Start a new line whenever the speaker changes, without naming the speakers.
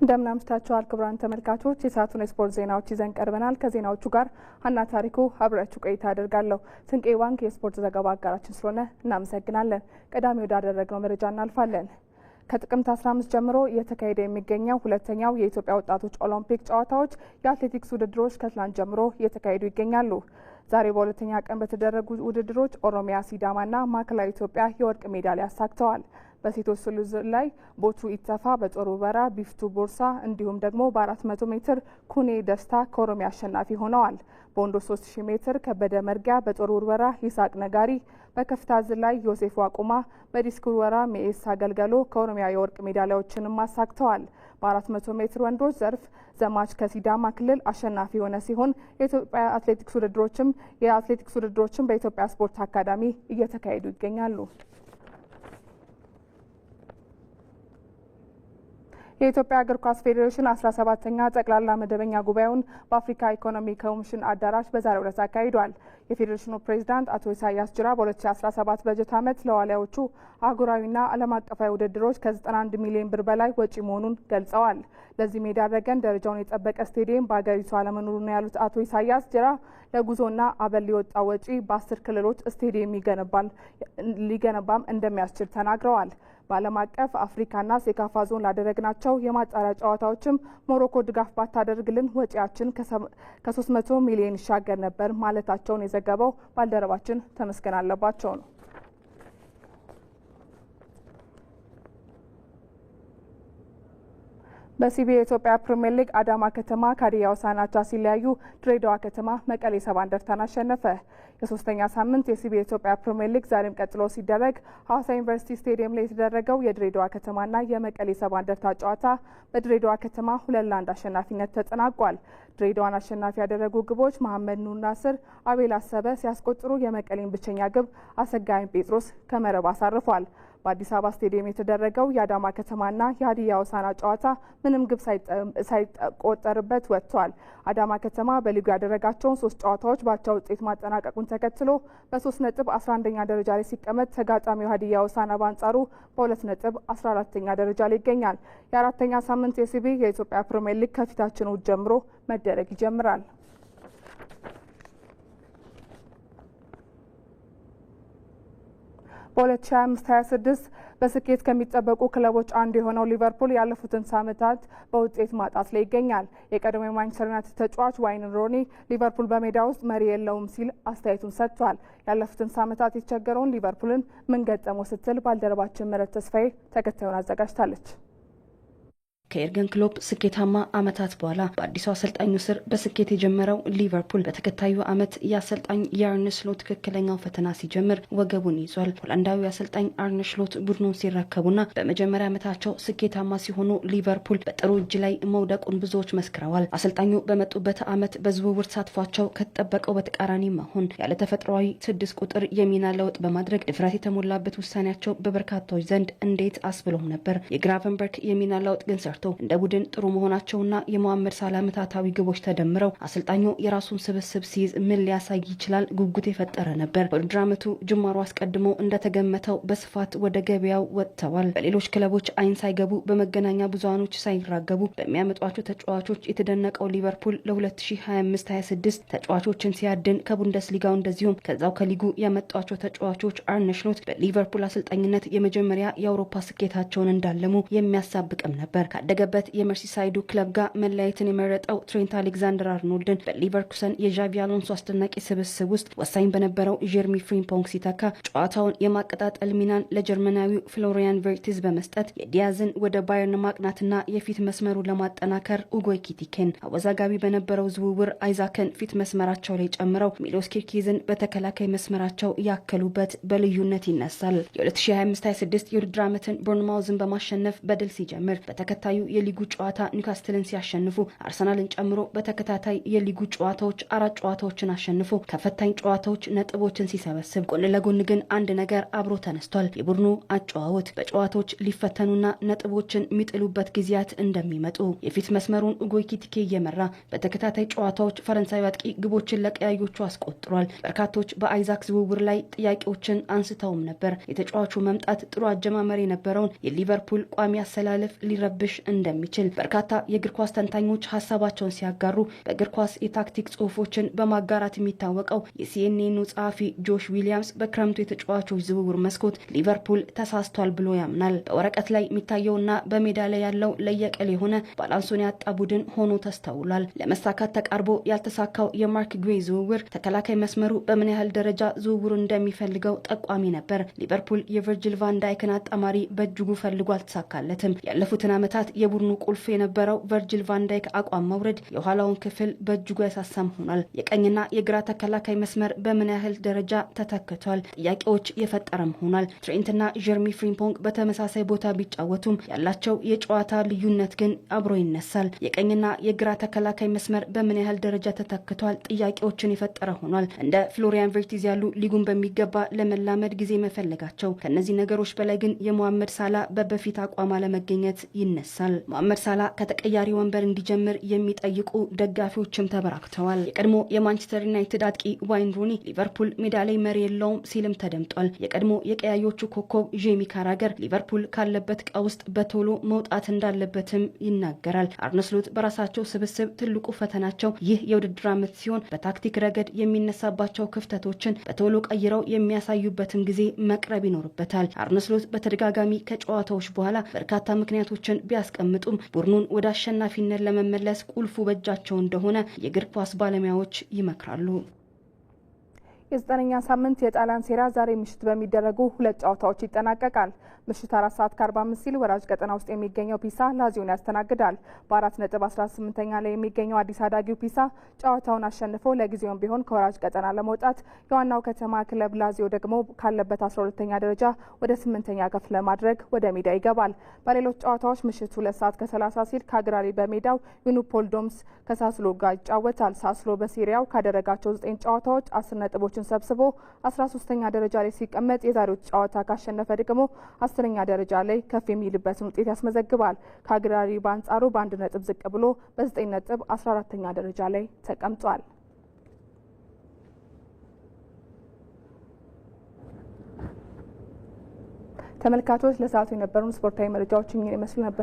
እንደምን አምሽታችኋል ክቡራን ተመልካቾች፣ የሰዓቱን የስፖርት ዜናዎች ይዘን ቀርበናል። ከዜናዎቹ ጋር ሀና ታሪኩ አብራችሁ ቆይታ አደርጋለሁ። ስንቄ ባንክ የስፖርት ዘገባ አጋራችን ስለሆነ እናመሰግናለን። ቀዳሚ ወዳደረግነው መረጃ እናልፋለን። ከጥቅምት 15 ጀምሮ እየተካሄደ የሚገኘው ሁለተኛው የኢትዮጵያ ወጣቶች ኦሎምፒክ ጨዋታዎች የአትሌቲክስ ውድድሮች ከትላንት ጀምሮ እየተካሄዱ ይገኛሉ። ዛሬ በሁለተኛ ቀን በተደረጉ ውድድሮች ኦሮሚያ፣ ሲዳማና ማዕከላዊ ኢትዮጵያ የወርቅ ሜዳሊያ አሳክተዋል። በሴቶች ስሉዝ ላይ ቦቱ ኢተፋ በጦር ውርወራ፣ ቢፍቱ ቦርሳ እንዲሁም ደግሞ በ400 ሜትር ኩኔ ደስታ ከኦሮሚያ አሸናፊ ሆነዋል። በወንዶች 3000 ሜትር ከበደ መርጊያ በጦር ውርወራ፣ ይሳቅ ነጋሪ በከፍታ ዝላይ፣ ዮሴፍ ዋቁማ በዲስክ ውርወራ፣ ሜኤስ አገልገሎ ከኦሮሚያ የወርቅ ሜዳሊያዎችንም አሳክተዋል። በ400 ሜትር ወንዶች ዘርፍ ዘማች ከሲዳማ ክልል አሸናፊ የሆነ ሲሆን የኢትዮጵያ አትሌቲክስ ውድድሮችም በኢትዮጵያ ስፖርት አካዳሚ እየተካሄዱ ይገኛሉ። የኢትዮጵያ እግር ኳስ ፌዴሬሽን 17ኛ ጠቅላላ መደበኛ ጉባኤውን በአፍሪካ ኢኮኖሚ ኮሚሽን አዳራሽ በዛሬው ዕለት አካሂዷል። የፌዴሬሽኑ ፕሬዝዳንት አቶ ኢሳያስ ጅራ በ2017 በጀት ዓመት ለዋሊያዎቹ አህጉራዊና ዓለም አቀፋዊ ውድድሮች ከ91 ሚሊዮን ብር በላይ ወጪ መሆኑን ገልጸዋል። ለዚህም የዳረገን ደረጃውን የጠበቀ ስቴዲየም በሀገሪቱ አለመኖሩ ነው ያሉት አቶ ኢሳያስ ጅራ ለጉዞና አበል ሊወጣ ወጪ በ10 ክልሎች ስቴዲየም ሊገነባም እንደሚያስችል ተናግረዋል። በዓለም አቀፍ አፍሪካና ሴካፋ ዞን ላደረግናቸው የማጣሪያ ጨዋታዎችም ሞሮኮ ድጋፍ ባታደርግልን ወጪያችን ከ300 ሚሊዮን ይሻገር ነበር ማለታቸውን የዘገበው ባልደረባችን ተመስገን አለባቸው ነው። በሲቢ የኢትዮጵያ ፕሪሚየር ሊግ አዳማ ከተማ ከሀዲያ ሆሳዕና አቻ ሲለያዩ ድሬዳዋ ከተማ መቀሌ ሰባ እንደርታን አሸነፈ። የሶስተኛ ሳምንት የሲቢ የኢትዮጵያ ፕሪሚየር ሊግ ዛሬም ቀጥሎ ሲደረግ ሐዋሳ ዩኒቨርሲቲ ስቴዲየም ላይ የተደረገው የድሬዳዋ ከተማና የመቀሌ ሰባ እንደርታ ጨዋታ በድሬዳዋ ከተማ 2-1 አሸናፊነት ተጠናቋል። ድሬዳዋን አሸናፊ ያደረጉ ግቦች መሐመድ ኑር ናስር፣ አቤል አሰበ ሲያስቆጥሩ የመቀሌን ብቸኛ ግብ አሰጋኝ ጴጥሮስ ከመረብ አሳርፏል። በአዲስ አበባ ስቴዲየም የተደረገው የአዳማ ከተማና የሀዲያ ሆሳዕና ጨዋታ ምንም ግብ ሳይቆጠርበት ወጥቷል። አዳማ ከተማ በሊጉ ያደረጋቸውን 3 ጨዋታዎች በአቻ ውጤት ማጠናቀቁን ተከትሎ በ3 ነጥብ 11ኛ ደረጃ ላይ ሲቀመጥ፣ ተጋጣሚው ሀዲያ ሆሳዕና በአንጻሩ በ2 ነጥብ 14ኛ ደረጃ ላይ ይገኛል። የአራተኛ ሳምንት የሲቢ የኢትዮጵያ ፕሪሚየር ሊግ ከፊታችን እሁድ ጀምሮ መደረግ ይጀምራል። በ2025/26 በስኬት ከሚጠበቁ ክለቦች አንዱ የሆነው ሊቨርፑል ያለፉትን ሳምንታት በውጤት ማጣት ላይ ይገኛል። የቀድሞው የማንቸስተር ዩናይትድ ተጫዋች ዋይን ሮኒ ሊቨርፑል በሜዳ ውስጥ መሪ የለውም ሲል አስተያየቱን ሰጥቷል። ያለፉትን ሳምንታት የተቸገረውን ሊቨርፑልን ምን ገጠመው ስትል ባልደረባችን ምረት ተስፋዬ ተከታዩን አዘጋጅታለች።
ከኤርገን ክሎፕ ስኬታማ ዓመታት በኋላ በአዲሱ አሰልጣኙ ስር በስኬት የጀመረው ሊቨርፑል በተከታዩ ዓመት የአሰልጣኝ የአርነ ስሎት ትክክለኛው ፈተና ሲጀምር ወገቡን ይዟል። ሆላንዳዊ አሰልጣኝ አርነ ስሎት ቡድኑን ሲረከቡና በመጀመሪያ ዓመታቸው ስኬታማ ሲሆኑ ሊቨርፑል በጥሩ እጅ ላይ መውደቁን ብዙዎች መስክረዋል። አሰልጣኙ በመጡበት ዓመት በዝውውር ተሳትፏቸው ከተጠበቀው በተቃራኒ መሆን፣ ያለ ተፈጥሯዊ 6 ቁጥር የሚና ለውጥ በማድረግ ድፍረት የተሞላበት ውሳኔያቸው በበርካታዎች ዘንድ እንዴት አስብሎም ነበር። የግራቨንበርክ የሚና ለውጥ ግን እንደ ቡድን ጥሩ መሆናቸውና የመሐመድ ሳላ ዓመታዊ ግቦች ተደምረው አሰልጣኙ የራሱን ስብስብ ሲይዝ ምን ሊያሳይ ይችላል ጉጉት የፈጠረ ነበር። በውድድር ዓመቱ ጅማሩ አስቀድሞ እንደተገመተው በስፋት ወደ ገበያው ወጥተዋል። በሌሎች ክለቦች አይን ሳይገቡ በመገናኛ ብዙሃኖች ሳይራገቡ በሚያመጧቸው ተጫዋቾች የተደነቀው ሊቨርፑል ለ2025/26 ተጫዋቾችን ሲያድን ከቡንደስሊጋው እንደዚሁም ከዛው ከሊጉ ያመጧቸው ተጫዋቾች አርነ ስሎት በሊቨርፑል አሰልጣኝነት የመጀመሪያ የአውሮፓ ስኬታቸውን እንዳለሙ የሚያሳብቅም ነበር። ገበት የመርሲሳይዱ ክለብ ጋር መለያየትን የመረጠው ትሬንት አሌክዛንደር አርኖልድን በሊቨርኩሰን የዣቪ አሎንሶ አስደናቂ ስብስብ ውስጥ ወሳኝ በነበረው ጀርሚ ፍሪምፖንግ ሲተካ ጨዋታውን የማቀጣጠል ሚናን ለጀርመናዊው ፍሎሪያን ቨርቲዝ በመስጠት የዲያዝን ወደ ባየርን ማቅናትና የፊት መስመሩ ለማጠናከር ኡጎ ኤኪቲኬን አወዛጋቢ በነበረው ዝውውር አይዛክን ፊት መስመራቸው ላይ ጨምረው ሚሎስ ኪርኪዝን በተከላካይ መስመራቸው ያከሉበት በልዩነት ይነሳል። የ2025/26 የውድድር ዓመትን ቦርንማውዝን በማሸነፍ በድል ሲጀምር በተከታዩ የሊጉ ጨዋታ ኒውካስትልን ሲያሸንፉ አርሰናልን ጨምሮ በተከታታይ የሊጉ ጨዋታዎች 4 ጨዋታዎችን አሸንፎ ከፈታኝ ጨዋታዎች ነጥቦችን ሲሰበስብ፣ ጎን ለጎን ግን አንድ ነገር አብሮ ተነስቷል። የቡድኑ አጨዋወት በጨዋታዎች ሊፈተኑና ነጥቦችን የሚጥሉበት ጊዜያት እንደሚመጡ የፊት መስመሩን ኡጎ ኤኪቲኬ እየመራ በተከታታይ ጨዋታዎች ፈረንሳዊ አጥቂ ግቦችን ለቀያዮቹ አስቆጥሯል። በርካቶች በአይዛክ ዝውውር ላይ ጥያቄዎችን አንስተውም ነበር። የተጫዋቹ መምጣት ጥሩ አጀማመር የነበረውን የሊቨርፑል ቋሚ አሰላለፍ ሊረብሽ እንደሚችል በርካታ የእግር ኳስ ተንታኞች ሀሳባቸውን ሲያጋሩ በእግር ኳስ የታክቲክ ጽሁፎችን በማጋራት የሚታወቀው የሲኤንኤኑ ጸሐፊ ጆሽ ዊሊያምስ በክረምቱ የተጫዋቾች ዝውውር መስኮት ሊቨርፑል ተሳስቷል ብሎ ያምናል። በወረቀት ላይ የሚታየውና በሜዳ ላይ ያለው ለየቀል የሆነ ባላንሱን ያጣ ቡድን ሆኖ ተስተውሏል። ለመሳካት ተቃርቦ ያልተሳካው የማርክ ጉዌ ዝውውር ተከላካይ መስመሩ በምን ያህል ደረጃ ዝውውሩን እንደሚፈልገው ጠቋሚ ነበር። ሊቨርፑል የቨርጂል ቫን ዳይክን አጣማሪ በእጅጉ ፈልጎ አልተሳካለትም። ያለፉትን ዓመታት የቡድኑ ቁልፍ የነበረው ቨርጂል ቫን ዳይክ አቋም መውረድ የኋላውን ክፍል በእጅጉ ያሳሳም ሆኗል። የቀኝና የግራ ተከላካይ መስመር በምን ያህል ደረጃ ተተክቷል? ጥያቄዎች የፈጠረም ሆኗል። ትሬንትና ጀርሚ ፍሪምፖንግ በተመሳሳይ ቦታ ቢጫወቱም ያላቸው የጨዋታ ልዩነት ግን አብሮ ይነሳል። የቀኝና የግራ ተከላካይ መስመር በምን ያህል ደረጃ ተተክቷል? ጥያቄዎችን የፈጠረ ሆኗል። እንደ ፍሎሪያን ቨርቲዝ ያሉ ሊጉን በሚገባ ለመላመድ ጊዜ መፈለጋቸው። ከነዚህ ነገሮች በላይ ግን የሞሐመድ ሳላ በበፊት አቋም አለመገኘት ይነሳል። ሞሐመድ ሳላ ከተቀያሪ ወንበር እንዲጀምር የሚጠይቁ ደጋፊዎችም ተበራክተዋል። የቀድሞ የማንቸስተር ዩናይትድ አጥቂ ዋይን ሩኒ ሊቨርፑል ሜዳ ላይ መሪ የለውም ሲልም ተደምጧል። የቀድሞ የቀያዮቹ ኮከብ ጄሚ ካራገር ሊቨርፑል ካለበት ቀውስ በቶሎ መውጣት እንዳለበትም ይናገራል። አርነ ስሎት በራሳቸው ስብስብ ትልቁ ፈተናቸው ይህ የውድድር ዓመት ሲሆን በታክቲክ ረገድ የሚነሳባቸው ክፍተቶችን በቶሎ ቀይረው የሚያሳዩበትም ጊዜ መቅረብ ይኖርበታል። አርነ ስሎት በተደጋጋሚ ከጨዋታዎች በኋላ በርካታ ምክንያቶችን ቢያስቀምጡም ቡድኑን ወደ አሸናፊነት ለመመለስ ቁልፉ በእጃቸው እንደሆነ የእግር ኳስ ባለሙያዎች ይመክራሉ።
የ9ኛ ሳምንት የጣሊያን ሴራ ዛሬ ምሽት በሚደረጉ 2 ጨዋታዎች ይጠናቀቃል። ምሽት 4:45 ሲል ወራጅ ቀጠና ውስጥ የሚገኘው ፒሳ ላዚዮን ያስተናግዳል። በ4 ነጥብ 18ኛ ላይ የሚገኘው አዲስ አዳጊው ፒሳ ጨዋታውን አሸንፎ ለጊዜውም ቢሆን ከወራጅ ቀጠና ለመውጣት፣ የዋናው ከተማ ክለብ ላዚዮ ደግሞ ካለበት 12ኛ ደረጃ ወደ 8ኛ ከፍ ለማድረግ ወደ ሜዳ ይገባል። በሌሎች ጨዋታዎች ምሽት 2 ሰዓት ከ30 ሲል ካግራሪ በሜዳው ዩኒፖል ዶምስ ከሳስሎ ጋር ይጫወታል። ሳስሎ በሲሪያው ካደረጋቸው 9 ጨዋታዎች 10 ነጥቦችን ሰብስቦ 13ኛ ደረጃ ላይ ሲቀመጥ የዛሬው ጨዋታ ካሸነፈ ደግሞ 10ኛ ደረጃ ላይ ከፍ የሚልበትን ውጤት ያስመዘግባል። ካግራሪ በአንጻሩ በ1 ነጥብ ዝቅ ብሎ በ9 ነጥብ 14ኛ ደረጃ ላይ ተቀምጧል። ተመልካቾች ለሰዓቱ የነበሩን ስፖርታዊ መረጃዎች ይመስሉ ነበር።